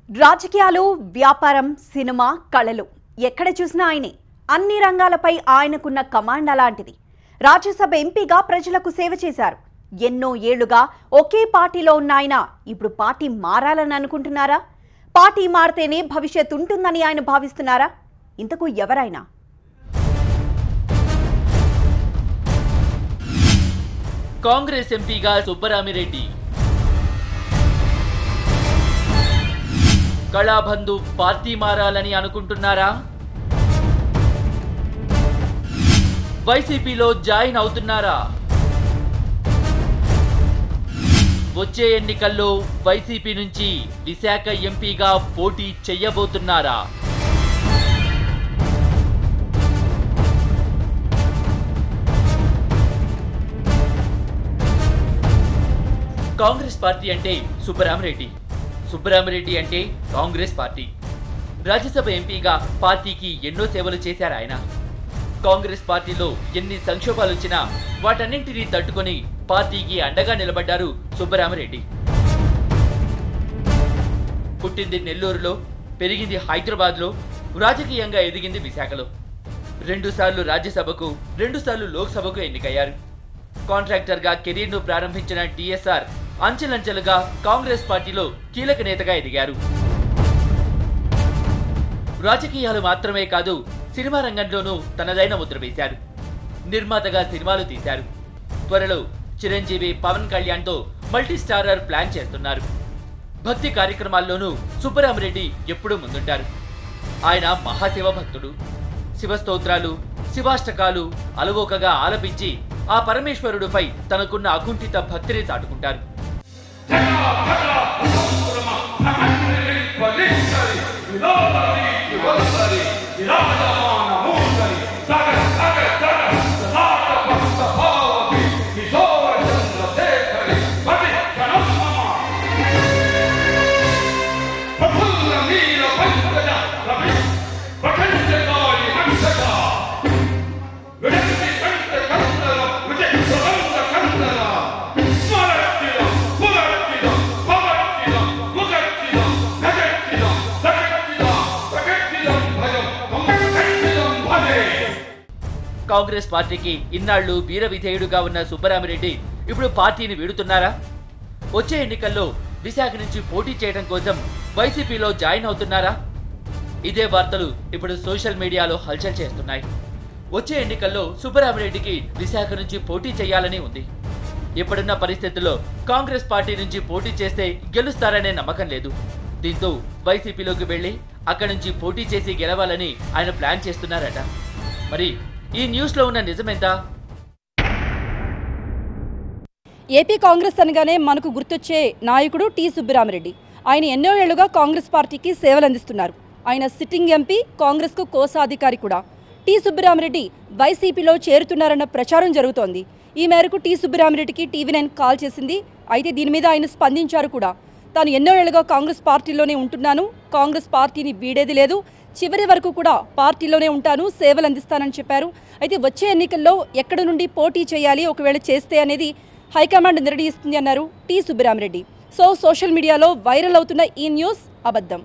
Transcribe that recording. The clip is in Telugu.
రాజకీయాలు, వ్యాపారం, సినిమా, కళలు ఎక్కడ చూసినా ఆయనే. అన్ని రంగాలపై ఆయనకున్న కమాండ్ అలాంటిది. రాజ్యసభ ఎంపీగా ప్రజలకు సేవ చేశారు. ఎన్నో ఏళ్లుగా ఒకే పార్టీలో ఉన్న ఆయన ఇప్పుడు పార్టీ మారాలని అనుకుంటున్నారా? పార్టీ మారితేనే భవిష్యత్ ఉంటుందని ఆయన భావిస్తున్నారా? ఇంతకు ఎవరైనా? కాంగ్రెస్ ఎంపీగా సుబ్బరామిరెడ్డి, కళాబంధు పార్టీ మారాలని అనుకుంటున్నారా? వైసీపీలో జాయిన్ అవుతున్నారా? వచ్చే ఎన్నికల్లో వైసీపీ నుంచి విశాఖ ఎంపీగా పోటీ చెయ్యబోతున్నారా? కాంగ్రెస్ పార్టీ అంటే సుబ్బరామిరెడ్డి, సుబ్బరామిరెడ్డి అంటే కాంగ్రెస్ పార్టీ. రాజ్యసభ ఎంపీగా పార్టీకి ఎన్నో సేవలు చేశారు ఆయన. కాంగ్రెస్ పార్టీలో ఎన్ని సంక్షోభాలు వచ్చినా వాటన్నింటినీ తట్టుకొని పార్టీకి అండగా నిలబడ్డారు సుబ్బరామిరెడ్డి. పుట్టింది నెల్లూరులో, పెరిగింది హైదరాబాద్లో, రాజకీయంగా ఎదిగింది విశాఖలో. 2 సార్లు రాజ్యసభకు, 2 సార్లు లోక్సభకు ఎన్నికయ్యారు. కాంట్రాక్టర్గా కెరీర్ను ప్రారంభించిన టీఎస్ఆర్ అంచెలంచెలుగా కాంగ్రెస్ పార్టీలో కీలక నేతగా ఎదిగారు. రాజకీయాలు మాత్రమే కాదు, సినిమా రంగంలోనూ తనదైన ముద్ర వేశారు. నిర్మాతగా సినిమాలు తీశారు. త్వరలో చిరంజీవి, పవన్ కళ్యాణ్తో మల్టీ స్టారర్ ప్లాన్ చేస్తున్నారు. భక్తి కార్యక్రమాల్లోనూ సుబ్బరామిరెడ్డి ఎప్పుడూ ముందుంటారు. ఆయన మహాశివ భక్తుడు. శివస్తోత్రాలు, శివాష్టకాలు అలవోకగా ఆలపించి ఆ పరమేశ్వరుడిపై తనకున్న అకుంఠిత భక్తిని చాటుకుంటారు. కాంగ్రెస్ పార్టీకి ఇన్నాళ్లు వీర విధేయుడుగా ఉన్న సుబ్బరామిరెడ్డి ఇప్పుడు పార్టీని వీడుతున్నారా? వచ్చే ఎన్నికల్లో విశాఖ నుంచి పోటీ చేయడం కోసం వైసీపీలో జాయిన్ అవుతున్నారా? ఇదే వార్తలు ఇప్పుడు సోషల్ మీడియాలో హల్చల్ చేస్తున్నాయి. వచ్చే ఎన్నికల్లో సుబ్బరామిరెడ్డికి విశాఖ నుంచి పోటీ చేయాలని ఉంది. ఇప్పుడున్న పరిస్థితుల్లో కాంగ్రెస్ పార్టీ నుంచి పోటీ చేస్తే గెలుస్తారనే నమ్మకం లేదు. దీంతో వైసీపీలోకి వెళ్లి అక్కడి నుంచి పోటీ చేసి గెలవాలని ఆయన ప్లాన్ చేస్తున్నారట. మరి ఈ న్యూస్ లో ఉన్న నిజమెంత? ఏపీ కాంగ్రెస్ అనగానే మనకు గుర్తొచ్చే నాయకుడు టి సుబ్బరామిరెడ్డి. ఆయన ఎన్నో ఏళ్లుగా కాంగ్రెస్ పార్టీకి సేవలు అందిస్తున్నారు. ఆయన సిట్టింగ్ ఎంపీ, కాంగ్రెస్కు కోశాధికారి కూడా. టి సుబ్బరామిరెడ్డి వైసీపీలో చేరుతున్నారన్న ప్రచారం జరుగుతోంది. ఈ మేరకు టి సుబ్బరామిరెడ్డికి టీవీ9 కాల్ చేసింది. అయితే దీని మీద ఆయన స్పందించారు కూడా. తాను ఎన్నో ఏళ్లుగా కాంగ్రెస్ పార్టీలోనే ఉంటున్నాను, కాంగ్రెస్ పార్టీని వీడేది లేదు, చివరి వరకు కూడా పార్టీలోనే ఉంటాను, సేవలు అందిస్తానని చెప్పారు. అయితే వచ్చే ఎన్నికల్లో ఎక్కడి నుండి పోటీ చేయాలి, ఒకవేళ చేస్తే అనేది హైకమాండ్ నిర్ణయిస్తుంది అన్నారు టి సుబ్బరామిరెడ్డి. సోషల్ మీడియాలో వైరల్ అవుతున్న ఈ న్యూస్ అబద్ధం.